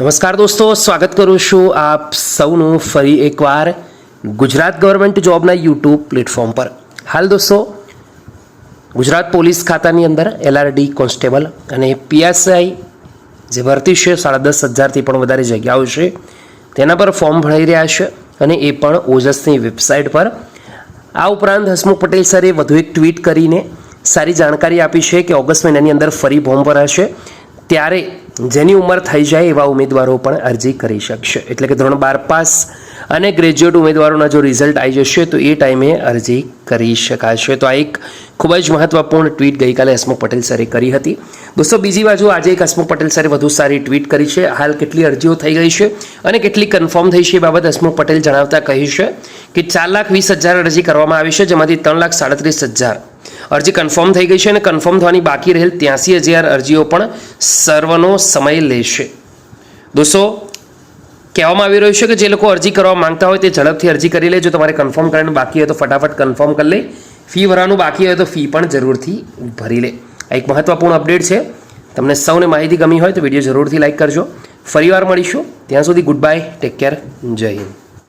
નમસ્કાર દોસ્તો, સ્વાગત કરું છું આપ સૌનું ફરી એકવાર ગુજરાત ગવર્મેન્ટ જોબના યુટ્યુબ પ્લેટફોર્મ પર. હાલ દોસ્તો, ગુજરાત પોલીસ ખાતાની અંદર LRD કોન્સ્ટેબલ અને PSI જે ભરતી છે 10,500થી પણ વધારે જગ્યાઓ છે તેના પર ફોર્મ ભરાઈ રહ્યા છે અને એ પણ ઓજસની વેબસાઇટ પર. આ ઉપરાંત હસમુખ પટેલ સરે વધુ એક ટ્વીટ કરીને સારી જાણકારી આપી છે કે ઓગસ્ટ મહિનાની અંદર ફરી ફોર્મ ભરાશે, ત્યારે જેની ઉંમર થઈ જાય એવા ઉમેદવારો પણ અરજી કરી શકશે. એટલે કે ધોરણ 12 પાસ અને ગ્રેજ્યુએટ ઉમેદવારોના જો રિઝલ્ટ આવી જશે તો એ ટાઈમે અરજી કરી શકાશે. તો આ એક ખૂબ જ મહત્વપૂર્ણ ટ્વીટ ગઈકાલે હસમુખ પટેલ સરે કરી હતી. દોસ્તો, બીજી બાજુ આજે એક હસમુખ પટેલ સરે વધુ સારી ટ્વીટ કરી છે. હાલ કેટલી અરજીઓ થઈ ગઈ છે અને કેટલી કન્ફર્મ થઈ છે એ બાબત હસમુખ પટેલ જણાવતા કહ્યું છે કે 4,20,000 અરજી કરવામાં આવી છે, જેમાંથી 3,37,000 અરજી કન્ફર્મ થઈ ગઈ છે અને કન્ફર્મ થવાની બાકી રહેલ 83,000 અરજીઓ પણ સર્વનો સમય લેશે. દોસ્તો, કહેવામાં આવી રહ્યું છે કે જે લોકો અરજી કરવા માંગતા હોય તે ઝડપથી અરજી કરી લે. જો તમારે કન્ફર્મ કરવાનું બાકી હોય તો ફટાફટ કન્ફર્મ કરી લે. ફી ભરવાનું બાકી હોય તો ફી પણ જરૂરથી ભરી લે. આ એક મહત્વપૂર્ણ અપડેટ છે. તમને સૌને માહિતી ગમી હોય તો વિડીયો જરૂરથી લાઈક કરજો. ફરીવાર મળીશું. ત્યાં સુધી ગુડ બાય, ટેક કેર, જય હિન્દ.